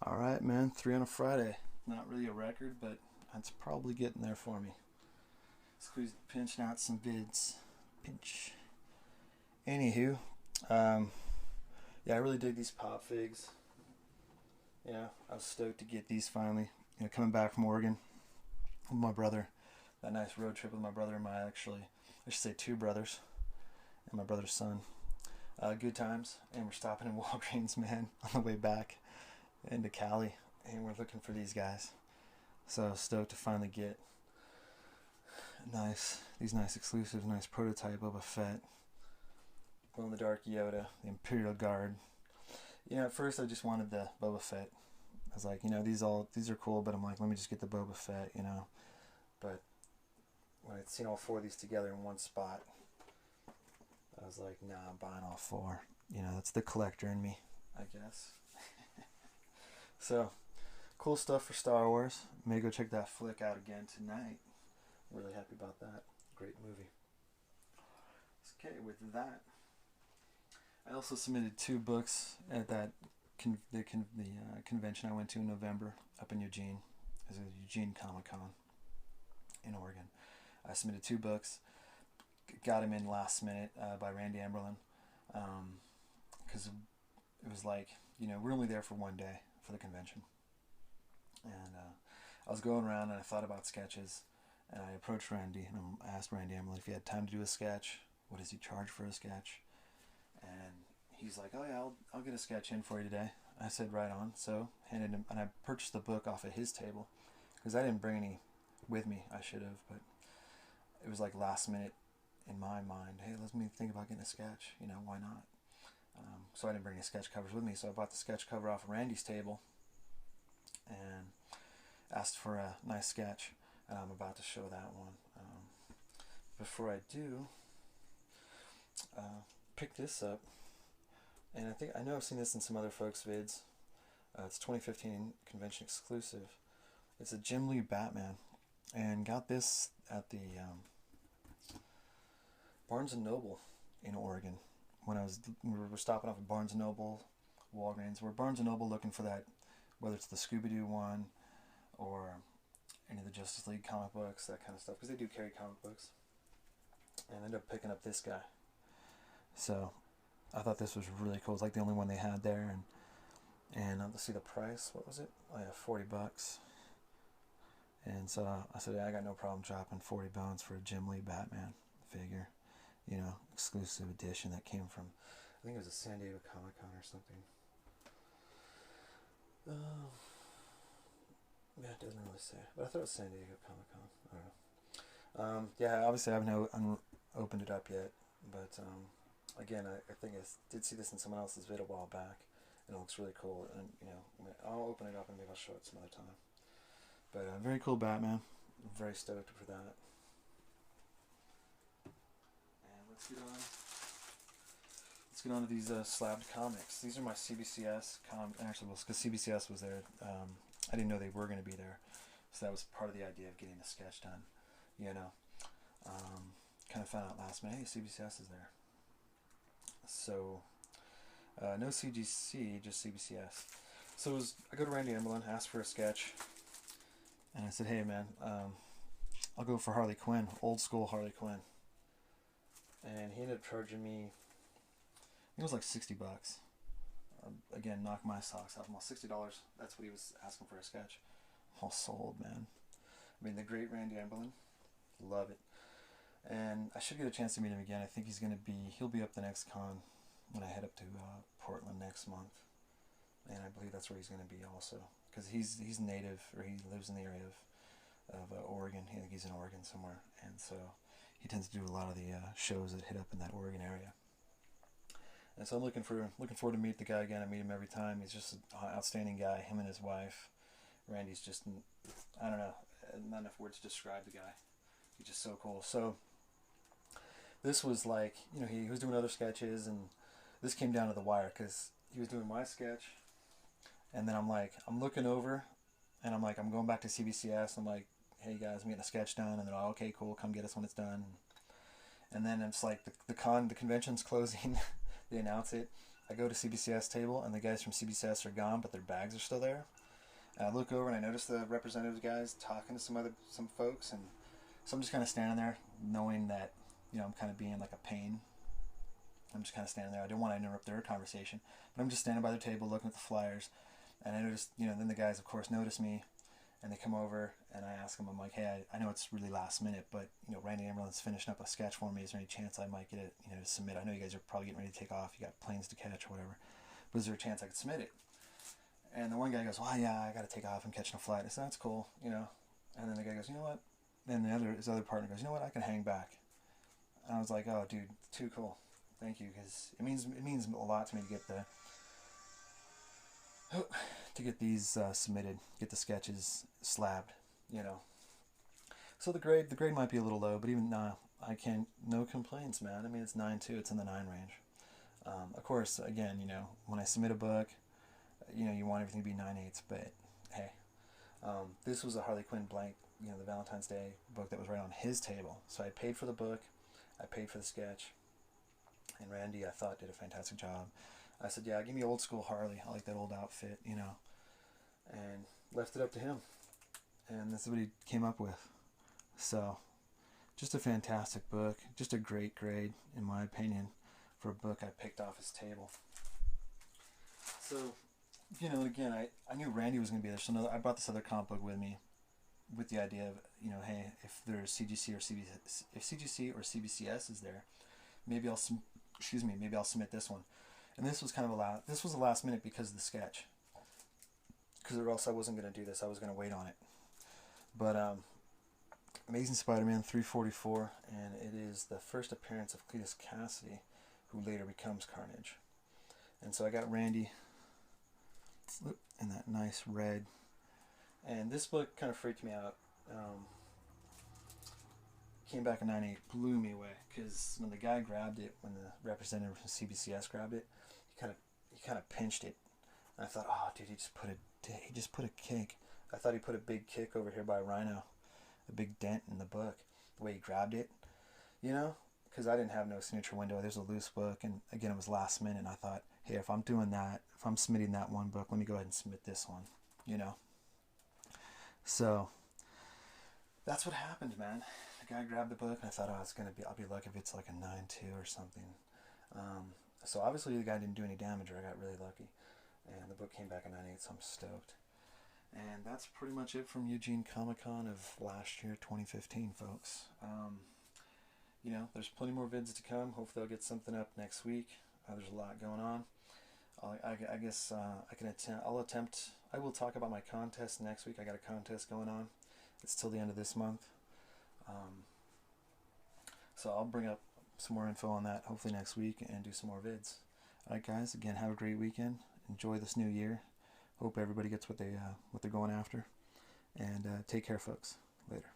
All right, man. 3 on a Friday. Not really a record, but it's probably getting there for me. Pinching out some vids. Pinch. Anywho, um, yeah, I really dig these pop figs. I was stoked to get these finally. Coming back from Oregon with my brother. That nice road trip with my brother and I should say two brothers and my brother's son. Good times, and we're stopping in Walgreens, man, on the way back into Cali, and we're looking for these guys. So stoked to finally get these nice exclusives, nice prototype Boba Fett, glow in the dark Yoda, the Imperial Guard. At first I just wanted the Boba Fett. I was like, these are cool, but I'm like, let me just get the Boba Fett. But when I'd seen all four of these together in one spot, I was like, nah, I'm buying all four. That's the collector in me, I guess. So, cool stuff for Star Wars. May go check that flick out again tonight. Really happy about that. Great movie. Okay, with that, I also submitted two books at the convention I went to in November up in Eugene. It was a Eugene Comic Con in Oregon. I submitted two books. Got them in last minute by Randy Amberlin, because it was like, we're only there for one day for the convention. And I was going around and I thought about sketches, and I approached Randy and I asked Randy Amberlin if he had time to do a sketch. What does he charge for a sketch? And he's like, oh yeah, I'll get a sketch in for you today. I said, right on. So handed him, and I purchased the book off of his table because I didn't bring any with me. I should have, but it was like last minute in my mind. Hey, let me think about getting a sketch. Why not? So I didn't bring any sketch covers with me. So I bought the sketch cover off of Randy's table and asked for a nice sketch. And I'm about to show that one. Before I do, pick this up. And I know I've seen this in some other folks' vids. It's 2015 convention exclusive. It's a Jim Lee Batman, and got this at the Barnes and Noble in Oregon. We were stopping off at Barnes and Noble, Walgreens. We're Barnes and Noble looking for that, whether it's the Scooby Doo one or any of the Justice League comic books, that kind of stuff, because they do carry comic books. And I ended up picking up this guy. So I thought this was really cool. It's like the only one they had there, and let's see the price. What was it? Oh yeah, $40. And so I said, yeah, I got no problem dropping 40 bones for a Jim Lee Batman figure. Exclusive edition that came from, I think it was a San Diego Comic Con or something. Yeah, it doesn't really say, but I thought it was San Diego Comic Con. I don't know. Yeah, obviously I haven't opened it up yet, but again, I think I did see this in someone else's vid a while back, and it looks really cool. And I'll open it up and maybe I'll show it some other time. But very cool Batman. I'm very stoked for that. And let's get on to these slabbed comics. These are my CBCS actually, well, because CBCS was there. I didn't know they were going to be there, so that was part of the idea of getting a sketch done. Kind of found out last minute, hey, CBCS is there. So no CGC, just CBCS. So I go to Randy Amberlin, ask for a sketch, and I said, hey man, I'll go for Harley Quinn, old school Harley Quinn. And he ended up charging me, I think it was like $60. Again, knock my socks off. Almost $60. That's what he was asking for a sketch. All sold, man. I mean, the great Randy Amberlin, love it. And I should get a chance to meet him again. I think he'll be up the next con when I head up to Portland next month. And I believe that's where he's going to be also, because he's native, or he lives in the area of Oregon. I think he's in Oregon somewhere, and so he tends to do a lot of the shows that hit up in that Oregon area. And so I'm looking forward to meet the guy again. I meet him every time. He's just an outstanding guy. Him and his wife. Randy's just, I don't know, not enough words to describe the guy. He's just so cool. So this was like, he was doing other sketches, and this came down to the wire because he was doing my sketch, and then I'm looking over, and I'm going back to CBCS. I'm like, hey guys, I'm getting a sketch done, and they're like, okay, cool, come get us when it's done. And then it's like the convention's closing. They announce it, I go to CBCS table, and the guys from CBCS are gone, but their bags are still there. And I look over and I notice the representative guys talking to some folks, and so I'm just kind of standing there, knowing that, I'm kind of being like a pain. I'm just kind of standing there. I don't want to interrupt their conversation, but I'm just standing by their table looking at the flyers, and I noticed, then the guys, of course, notice me, and they come over, and I ask them, I'm like, hey, I know it's really last minute, but, Randy Amberlin's finishing up a sketch for me. Is there any chance I might get it, to submit? I know you guys are probably getting ready to take off. You got planes to catch or whatever, but is there a chance I could submit it? And the one guy goes, well, yeah, I got to take off. I'm catching a flight. I said, that's cool, And then the guy goes, you know what? Then his other partner goes, you know what? I can hang back. And I was like, oh, dude, too cool. Thank you, because it means a lot to me to get these submitted, get the sketches slabbed, So the grade might be a little low, but even I can't. No complaints, man. I mean, it's 9.2. It's in the 9 range. Of course, again, when I submit a book, you want everything to be 9/8. But hey, this was a Harley Quinn blank, the Valentine's Day book that was right on his table. So I paid for the book, I paid for the sketch. And Randy, I thought, did a fantastic job. I said, yeah, give me old school Harley. I like that old outfit, and left it up to him. And this is what he came up with. So, just a fantastic book. Just a great grade, in my opinion, for a book I picked off his table. So, again, I knew Randy was going to be there. So I brought this other comic book with me with the idea of, hey, if there's CGC or CBCS, if CGC or CBCS is there, maybe I'll submit this one. And this was kind of this was a last minute because of the sketch, because or else I wasn't going to do this. I was going to wait on it. But Amazing Spider-Man 344, and it is the first appearance of Cletus Cassidy, who later becomes Carnage. And so I got Randy in that nice red, and this book kind of freaked me out. Came back in 9.8, blew me away, because when the guy grabbed it, when the representative from CBCS grabbed it, he kind of pinched it, and I thought, oh, dude, he just put a kick. I thought he put a big kick over here by Rhino, a big dent in the book, the way he grabbed it, because I didn't have no signature window. There's a loose book, and again, it was last minute, and I thought, hey, if I'm doing that, if I'm submitting that one book, let me go ahead and submit this one, So that's what happened, man. The guy grabbed the book, and I thought, I'll be lucky if it's like a 9.2 or something. So obviously the guy didn't do any damage, or I got really lucky, and the book came back in 9.8, so I'm stoked. And that's pretty much it from Eugene Comic Con of last year, 2015, folks. There's plenty more vids to come. Hopefully I'll get something up next week. There's a lot going on. I guess I will talk about my contest next week. I got a contest going on. It's till the end of this month. So I'll bring up some more info on that hopefully next week and do some more vids. Alright guys, again, have a great weekend. Enjoy this new year. Hope everybody gets what they're going after. And take care, folks. Later.